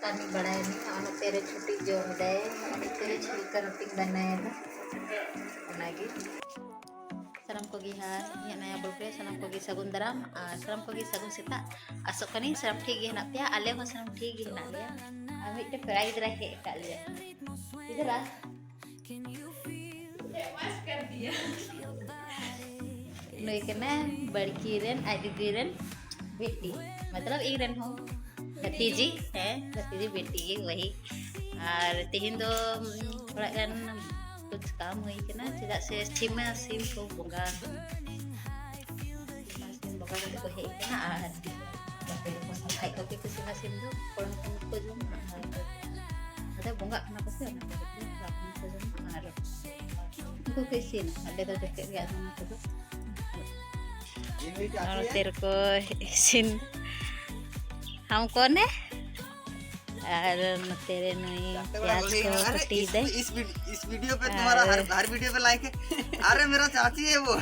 kami balai ni anu tere cuti jom deh anu tere cerita rutin banai lagi salam kogi ha ya naya bolpe salam kogi sagun daram salam kogi sagun sita asok kani salam ठीक है ना पिया आले हो salam ठीक है ना लिया अभी तो फ्राई इधर है का लिया इधर आ वाश कर दिया नई कना बड़की रेन आदि रेन बेटी मतलब एक रेन हो भतीजी है भतीजी बेटी वही और तिहिन दो थोड़ा गान कुछ काम हुई के ना चेदा से सिम को बोंगा सिम बोंगा को हे के ना और बापे को खाई को के सिम दो कोन को जोम ada बोंगा खाना को से ना को जोम और को के सिन ada तो देखे गया ना तो और तेरे को सिन हम कौन है और तेरे नहीं प्याज को कटी दे इस वीडियो पे तुम्हारा हर वीडियो पे लाइक है अरे मेरा चाची है वो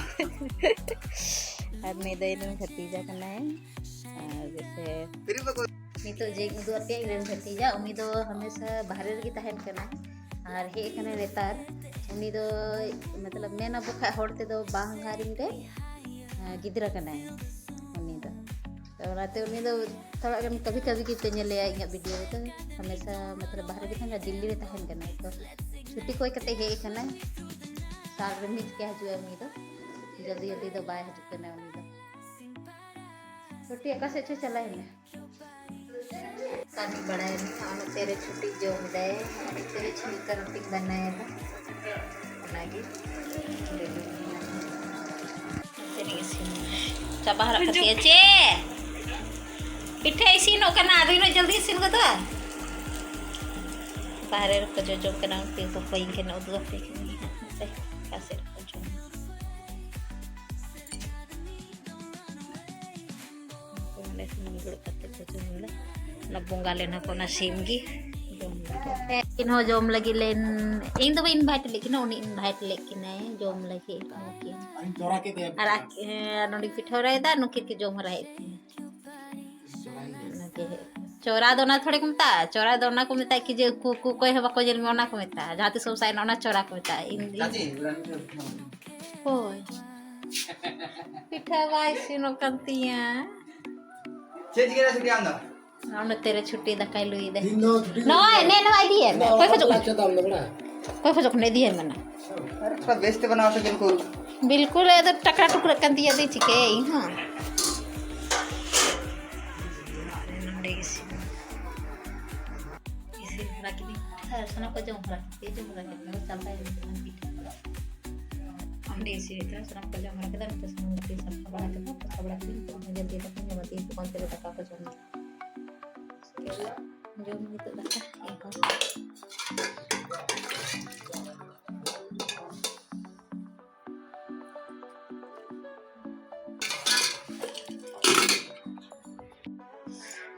और नहीं दे दूं भतीजा करना है जैसे फिर नहीं तो जे दो पे इधर भतीजा उम्मी तो हमेशा बाहर की तहन करना और हे कने रेतार उम्मी तो मतलब मैं ना बुखा होड़ते तो बाहंगारी रे गिद्रा करना है उम्मी तो राते उन्हीं तो थोड़ा कभी कभी की ले इन वीडियो तो हमेशा मतलब बाहर भी था दिल्ली में तहन करना तो छुट्टी कोई कते हे करना साल रे मिस के हजु उन्हीं तो जल्दी जल्दी तो बाय हजु करना उन्हीं तो छुट्टी का से चला है ना कानी बड़ा है ना तेरे छुट्टी जो दे तेरे छिलका रोटी बनाया था बनागी तेरे coba harap kecil aja pitai sih no karena ada no jल्दी sin ko to baharer ko jojo kana ti ko pain kana udo pe se kasir ko jo ne sin gud katte ko jo le na bonga lena ko na sim gi इन हो जोम लगी लेन इन तो invite लेकिन उनी invite लेकिन है जोम लगी ओके चोरा के दे अरे नोडी पिठो रहे दा नुकिर के जोम रहे चोरा दोना थोड़े को मता चोरा दोना को मता कि जे कोई हवा को जेल में ओना को मता जाते सब साइन ओना चोरा को मता इन ओय पिठा वाइस नो कंतिया चेज गेरा छुट्टी आंदा ना तेरे छुट्टी दकाई लुई दे नो ने नो आई दिए कोई फजक नहीं दिए मना अरे थोड़ा बेस्ट बनाओ तो बिल्कुल ये तो टकरा टुकड़ा कर दिया दे चिके हां इसी रख दी सना को जो रख के चलता है हमने इसी तरह सना को जो रख दे तो सना के सब बड़ा के सब बड़ा के मुझे दे तो मत ये कौन से टका को जो gitu dah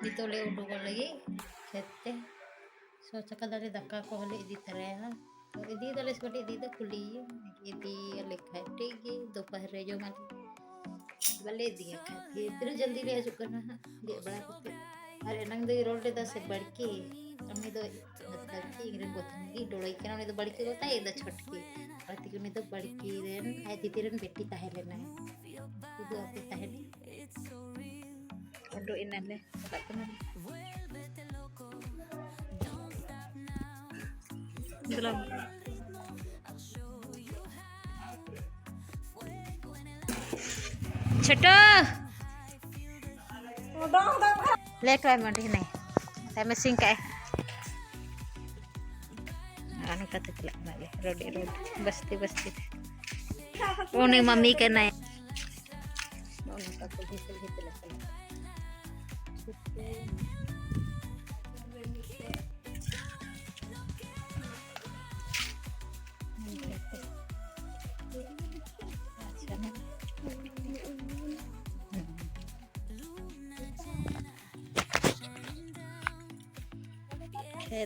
ditole udah lagi kete so cakap dari daka ko hali di terena तो इदी तो लेस बड़ी इदी तो खुली इदी लिखा टेगी दोपहर जो मन बले दिया खाती इधर जल्दी ले आ चुका ना ये बड़ा कुत्ते अरे नंग दो रोल दे से बड़की हमने तो मतलब कि इंग्रेन बोतंगी डोड़ई के ना तो बड़की होता है इधर छोटकी और तिक ने तो बड़की रेन आय दीदी रेन बेटी ताहे लेना है इदो आपे ताहे ओडो इनले सका कना दलम छोटो लेट वाई मंडी नहीं टाइम सिंह का anu kata kelak balik road basti oh nih mami kena ya mau kata gitu lah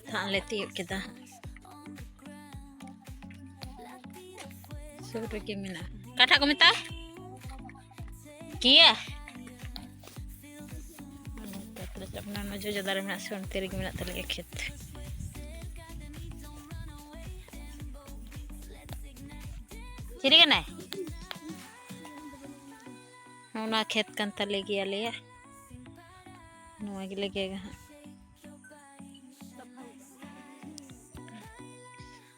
थान लेती है kita suruh gimana kata komentar kia terus अपना जो दारे में से उनते रेगे मेना तले खेत चिरी के ना होना खेत कन तले गया ले नोआ के लगेगा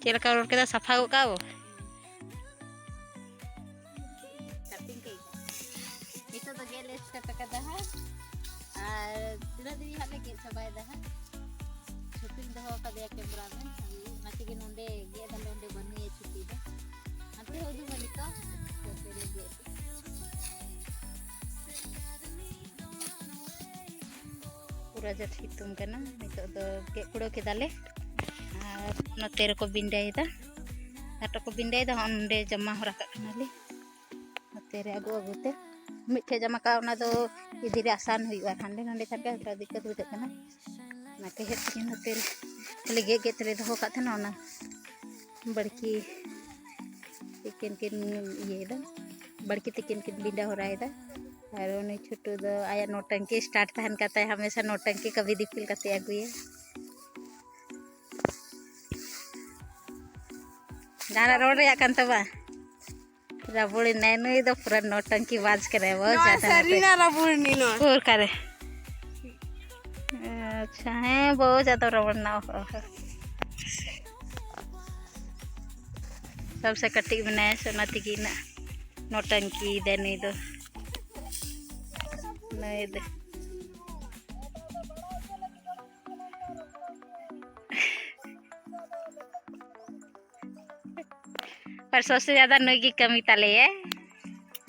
चेला का रोड के सफा को का वो itu tuh geles kata dah tidak diri hale ge sabai dah shooting dah ka dia camera में nanti ke nonde ge dah nonde banu ye chuti dah nanti hodu malika तेरे ge पूरा जट हितुम कना नितो दो ge कुड़ो के दाले और नोते रे को बिंडाई दा आटो को बिंडाई दा onde जमा हो रखा कनाले नोते रे अगु अगुते मिठे जमा का उना दो इधर आसान हुआ हांडे हांडे खान का दिक्कत बुझे कना ना के हेत के नते खाली गे गे तले दो का थना ना बड़की तिकिन किन ये दा बड़की तिकिन किन बिंडा हो रहा है और उन्हें छोटू दो आया नोटंकी स्टार्ट तहन करता है हमेशा नोटंकी कभी दिफिल करते आगुए दाना रोड रे आकन तबा राबुड़ी नैनो इधर पूरा नौटंकी बाज करे बहुत ज्यादा सरीना राबुड़ी नीनो पूर करे अच्छा है बहुत ज्यादा रावण ना हो सबसे कटी बनाए सोना तिकी ना नौटंकी देनी दो नहीं दे पर सबसे ज्यादा नई की कमी ताले है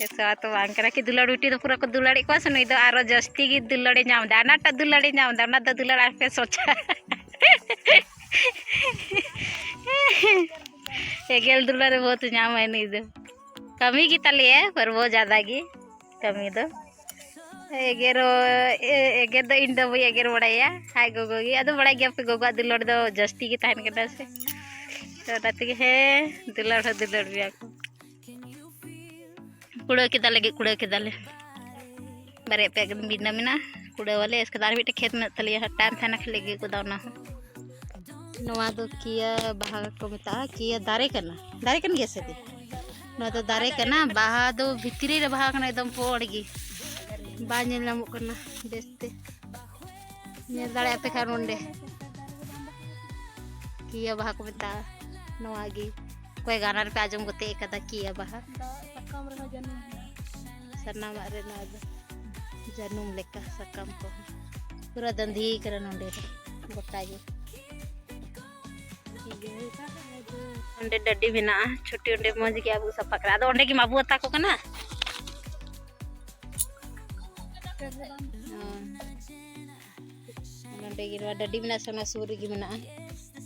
ऐसा तो बांग करा कि दुलाड़ उठी तो पूरा को दुलाड़ी को सुनई दो आरो जस्ती की दुलाड़ी नाम दा नाटा दुलाड़ी नाम दा ना दुलाड़ पे सोचा एगेल दुलाड़ बहुत नाम है नहीं दो कमी की ताले है पर वो ज्यादा की कमी दो एगे दो इंडो भी एगेर बड़ाया हाय गोगो की अदो बड़ा गया पे गोगो दुलाड़ दो जस्ती की ताहन करना से तो रात के है दुलाड़ भी आको कुड़े के दाले बारे पे बिना मिना कुड़े वाले इसके दार भी खेत में तलिया टाइम था ना खेलेगी को दाना नवा दो किया बाहा को मिता किया दारे कन कैसे दी नवा तो दारे कना बाहा दो भितरी रे बाहा कना एकदम पोड़गी बा नेल नामो कना बेस्ते नेल दाड़े पे खान उंडे किया बाहा को मिता नवागी कोई गाना पे आजम गोते कदा किया बाहा सन्ना मारे ना जनुम लेका सकम को पूरा दंधी करन उंडे गोटागी उंडे डड्डी बिना छोटी उंडे मौज के आबू सफा करा दो उंडे की माबू अता को कना उंडे की डड्डी बिना सोना सूरी की बिना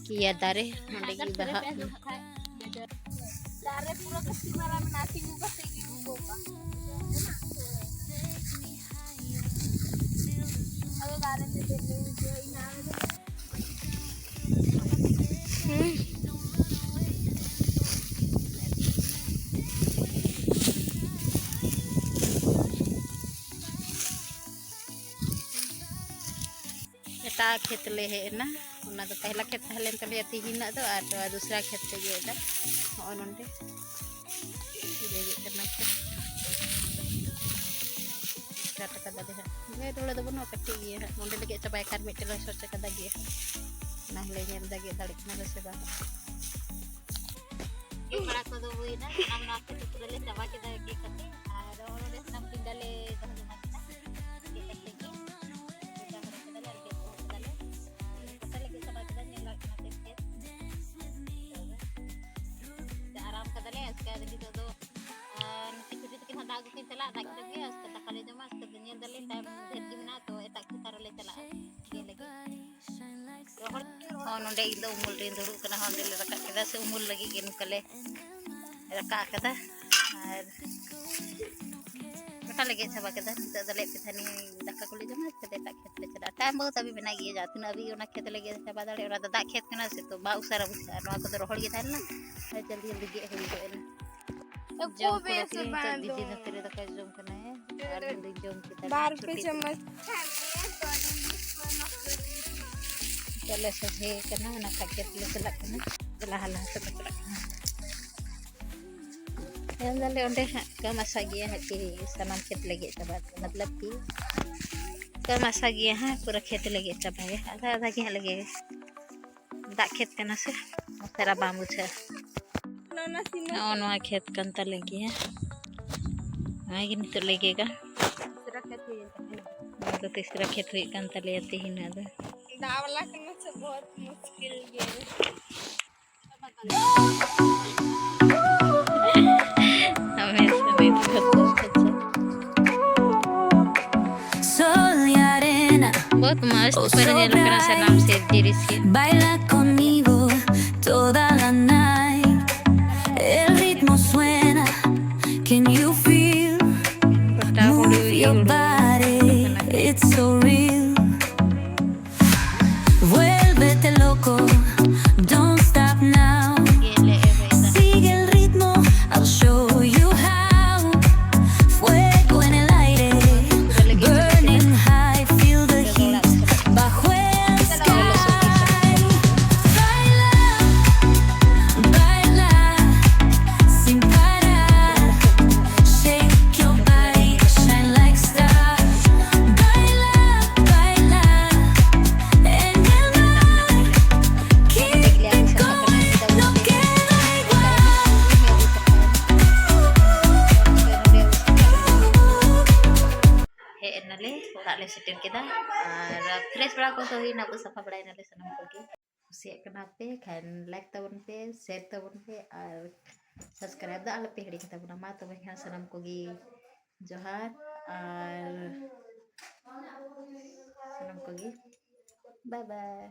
किया दारे उंडे की बाहा दारे पूरा कच्ची मारा में नासी मुका से की बोका अबे दारे से देख ले जो इना एटा खेत ले है ना उना तो पहला खेत हलेन तले अति हिना दो और दूसरा खेत से ये दा और नंदे ये करना के काट का दे है ये थोड़ा दो बनो कट्टी ये है नंदे लगे चबाय कर मिटे लो सोच का दगे ना ले नेल दगे दड़क में से बा ये बड़ा को दो हुई ना हम ना के तो ले चबा के दगे कते और ने हम पिंडले दो जमा के कते के आराम कदले इसका दगी तो नती कुटी तक हदा को के चला दाग दगे उसका तकले जमा उसका दुनिया दले टाइम ढेर की ना तो एटा की तरह ले चला ये लगे रोहर नोंडे इदो उमुल रे दुरु कना होंदे ले रका केदा से उमुल लगी गेन कले रका कदा और कटा लगे छबा कदा तो दले पे थनी दका को ले जमा कदे ता खेत ले चला टाइम बहुत अभी बना गया जात ना अभी ओना खेत लगे छबा दले ओना दा खेत कना से तो बा उसारा बुसा नो को रोहर गे थान ना जल्दी जल्दी गे हो गए को बेस बांध दो दीदी तेरे दका जोम करना है और जल्दी जोम के बार पे चम्मच चले सजे करना ना खेत ले चला करना लहा लहा से चला करना दाले ओंडे का मसा गया है कि सनम खेत लगे चबा मतलब कि का मसा गया है पूरा खेत लगे चबा है आधा आधा गया लगे दा खेत करना से तेरा बामू छे नवा खेत कंता लगी है आगे नहीं तो लगेगा तो तीसरा खेत हुई कंता ले आते ही ना दे दावला करने से बहुत मुश्किल है हमें समय बहुत मस्त पर जेल करा सलाम से दिरिस के Baila conmigo toda la night. El ritmo suena. Can you feel? Move your body. It's so real. Vuélvete loco. Don't stop now. Sigue el ritmo. I'll show you how. Fuego en el aire. Burning high. Feel the heat. Bajo el sky. Baila, baila, sin parar. Shake your body, shine like stars. Baila, baila, en el mar. Keep it going, no queda igual. हे नले ओड़ा ले settle केदा और fresh बड़ा को तो ही ना सफा बड़ा नले सनम को के कुसिया कना पे खान लाइक तबन पे शेयर तबन पे और सब्सक्राइब दा पे हेडी के तबना मा तो खान सनम को गी जोहार और सनम को गी बाय बाय।